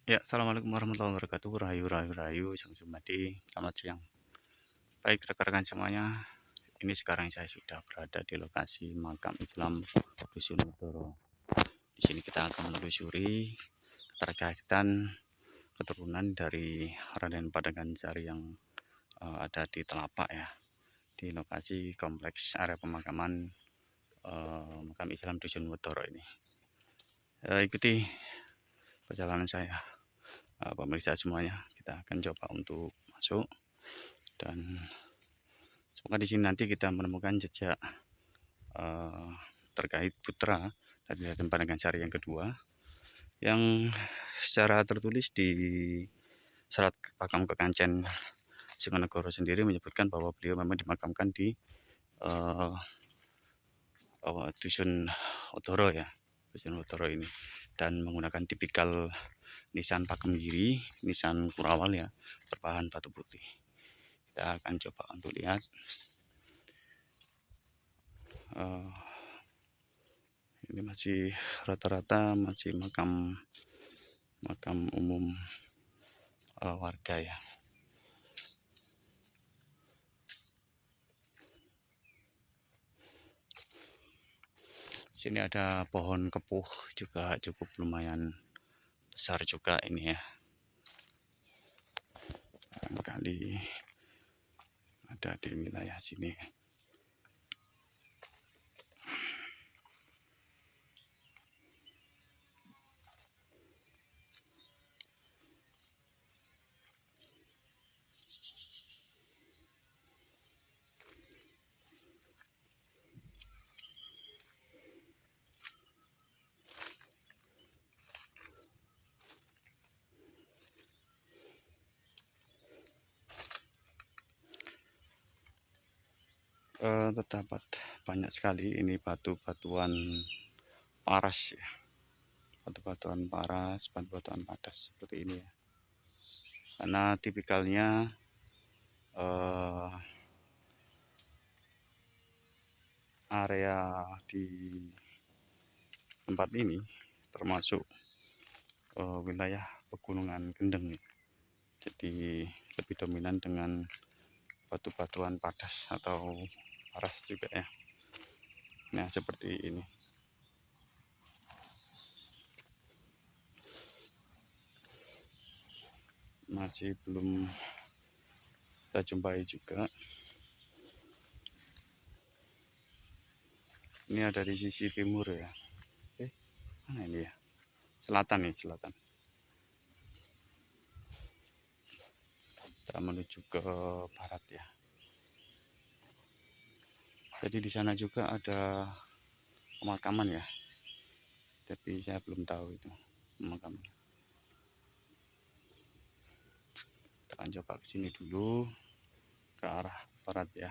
Ya, assalamualaikum warahmatullahi wabarakatuh. Rahayu, rahayu, rahayu, Sang Sumadi. Selamat siang. Baik, rekan-rekan semuanya. Ini sekarang saya sudah berada di lokasi makam Islam Dusun Medoro. Di sini kita akan menelusuri keterkaitan keturunan dari Raden Padangan yang ada di Telapak ya, di lokasi kompleks area pemakaman makam Islam Dusun Medoro ini. Ikuti perjalanan saya, pemirsa semuanya. Kita akan coba untuk masuk dan semoga di sini nanti kita menemukan jejak uh, terkait putra dari Raden Panangansari yang kedua, yang secara tertulis di Serat Pakam Kekancen Sukanegoro sendiri menyebutkan bahwa beliau memang dimakamkan di uh, Dusun Odoro ya, Dusun Odoro ini, dan menggunakan tipikal nisan pakem giri, nisan kurawal ya, berbahan batu putih. Kita akan coba untuk lihat ini masih rata-rata masih makam makam umum warga ya. Sini ada pohon kepuh juga cukup lumayan besar juga ini ya. Barangkali ada di wilayah sini. Terdapat banyak sekali ini batu-batuan paras ya, batu-batuan paras, batu-batuan padas seperti ini ya. Karena tipikalnya area di tempat ini termasuk wilayah pegunungan Kendeng ya. Jadi lebih dominan dengan batu-batuan padas atau paras juga ya. Nah, seperti ini. Masih belum kita jumpai juga. Ini ada di sisi timur ya. Mana ini ya? Selatan nih, selatan. Kita menuju ke barat ya. Jadi di sana juga ada pemakaman ya. Tapi saya belum tahu itu pemakaman. Kita akan coba ke sini dulu, ke arah barat ya.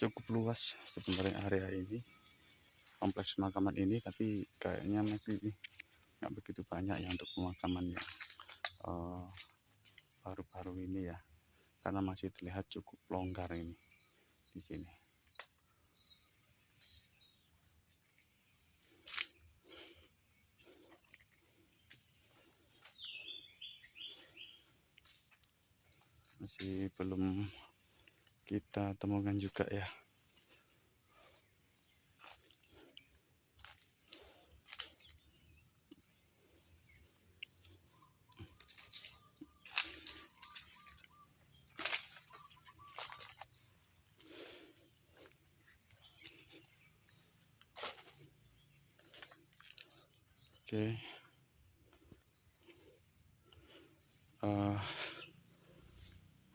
Cukup luas sebenarnya area ini, kompleks pemakaman ini, tapi kayaknya masih nggak begitu banyak ya untuk pemakaman yang baru-baru ini ya, karena masih terlihat cukup longgar ini di sini. Masih belum kita temukan juga ya. Oke.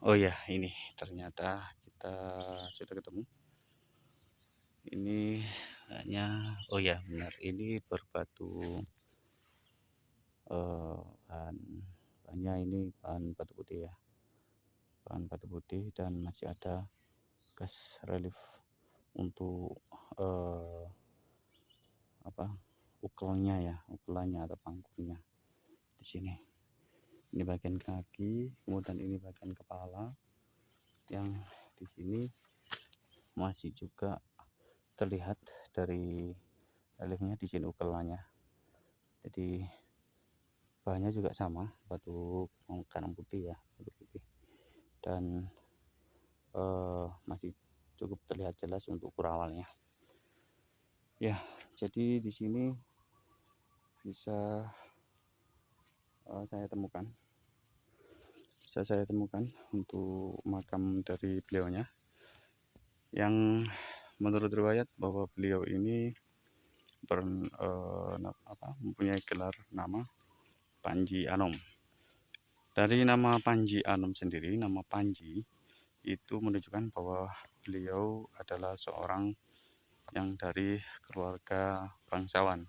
Oh ya, ini ternyata kita sudah ketemu. Ini hanya, oh ya benar, ini berbatu bahannya ini bahan batu putih ya, bahan batu putih, dan masih ada gas relief untuk apa ukelnya ya, ukelannya atau pangkurnya di sini. Ini bagian kaki, kemudian ini bagian kepala, yang di sini masih juga terlihat dari reliefnya di sini ukelannya. Jadi bahannya juga sama, batu karang putih ya, batu putih, dan masih cukup terlihat jelas untuk kurawalnya. Ya, jadi di sini bisa saya temukan untuk makam dari beliaunya, yang menurut riwayat bahwa beliau ini mempunyai gelar nama Panji Anom. Dari nama Panji Anom sendiri, nama Panji itu menunjukkan bahwa beliau adalah seorang yang dari keluarga bangsawan.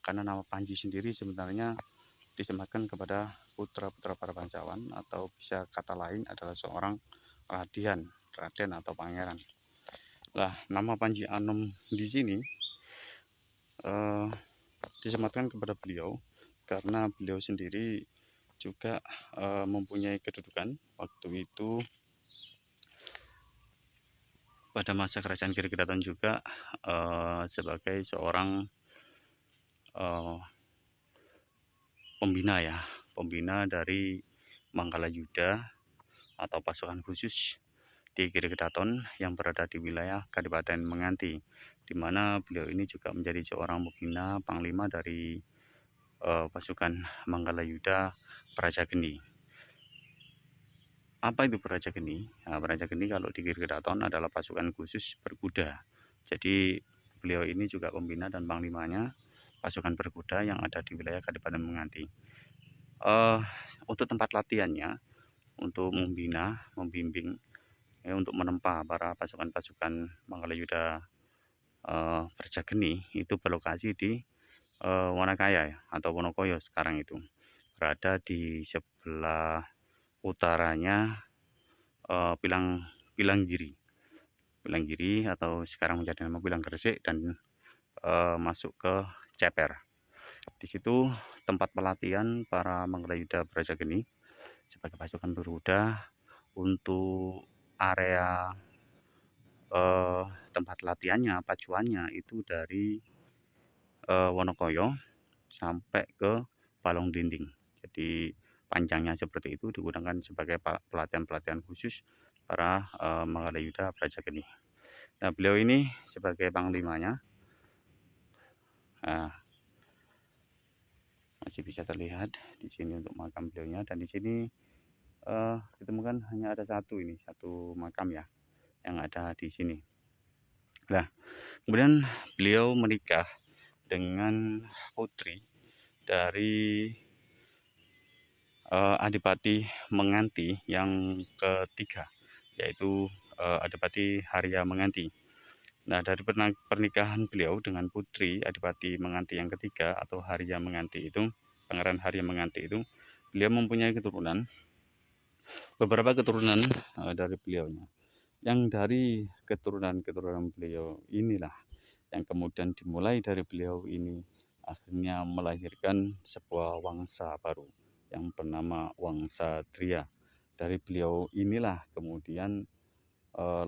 Karena nama Panji sendiri sebenarnya disematkan kepada putra-putra para bangsawan, atau bisa kata lain adalah seorang Raden atau pangeran. Nah, nama Panji Anom di sini disematkan kepada beliau karena beliau sendiri juga mempunyai kedudukan waktu itu pada masa kerajaan Giri Kedaton juga sebagai seorang pembina dari Manggalayuda atau pasukan khusus di Giri Kedaton yang berada di wilayah Kadipaten Menganti, di mana beliau ini juga menjadi seorang pembina panglima dari pasukan Manggalayuda Prajageni. Apa itu Prajageni? Nah, Prajageni kalau di Giri Kedaton adalah pasukan khusus berkuda. Jadi beliau ini juga pembina dan panglimanya pasukan berkuda yang ada di wilayah Kadipaten Menganti. Untuk tempat latihannya, untuk membina, membimbing, untuk menempa para pasukan-pasukan Manggalayuda Prajageni itu berlokasi di Wanakaya atau Wonokoyo sekarang itu, berada di sebelah utaranya Pilanggiri atau sekarang menjadi nama Pilanggresik, dan masuk ke Ceper. Di situ tempat pelatihan para Manggalayuda Prajageni sebagai pasukan berkuda. Untuk area tempat latihannya, pacuannya itu dari Wonokoyo sampai ke Palong Dinding. Jadi panjangnya seperti itu, digunakan sebagai pelatihan-pelatihan khusus para Manggalayuda Prajageni. Nah, beliau ini sebagai panglimanya masih bisa terlihat di sini untuk makam beliaunya, dan di sini ditemukan hanya ada satu makam ya yang ada di sini. Nah, kemudian beliau menikah dengan putri dari Adipati Menganti yang ketiga, yaitu Adipati Harya Menganti. Nah, dari pernikahan beliau dengan putri Adipati Menganti yang ketiga atau Harya Menganti itu, Pangeran Harya Menganti itu, beliau mempunyai beberapa keturunan dari beliaunya. Yang dari keturunan beliau inilah yang kemudian dimulai dari beliau ini akhirnya melahirkan sebuah wangsa baru yang bernama Wangsa Tria. Dari beliau inilah kemudian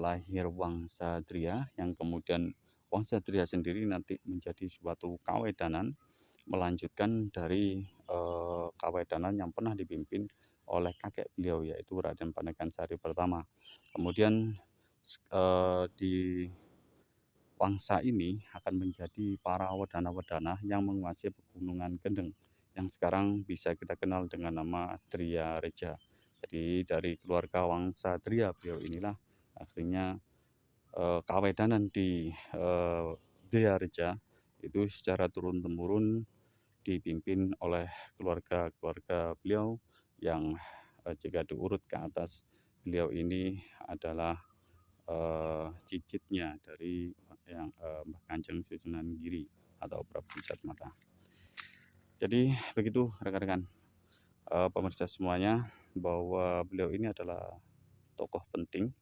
lahir Wangsa Tria, yang kemudian Wangsa Tria sendiri nanti menjadi suatu kawedanan melanjutkan dari kawedanan yang pernah dipimpin oleh kakek beliau, yaitu Raden Panekansari pertama. Kemudian di Wangsa ini akan menjadi para wedana-wedana yang menguasai pegunungan Kendeng yang sekarang bisa kita kenal dengan nama Tria Reja. Jadi dari keluarga Wangsa Tria beliau inilah akhirnya kawedanan di Tria Reja itu secara turun-temurun dipimpin oleh keluarga-keluarga beliau yang jika diurut ke atas, beliau ini adalah cicitnya dari yang Mbah Kanjeng Susunan Giri atau Prabu Wisat Mata. Jadi begitu rekan-rekan pemirsa semuanya, bahwa beliau ini adalah tokoh penting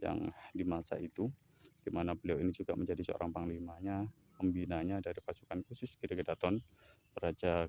yang di masa itu, di mana beliau ini juga menjadi seorang panglimanya, pembinanya dari pasukan khusus Giri Kedaton, Raja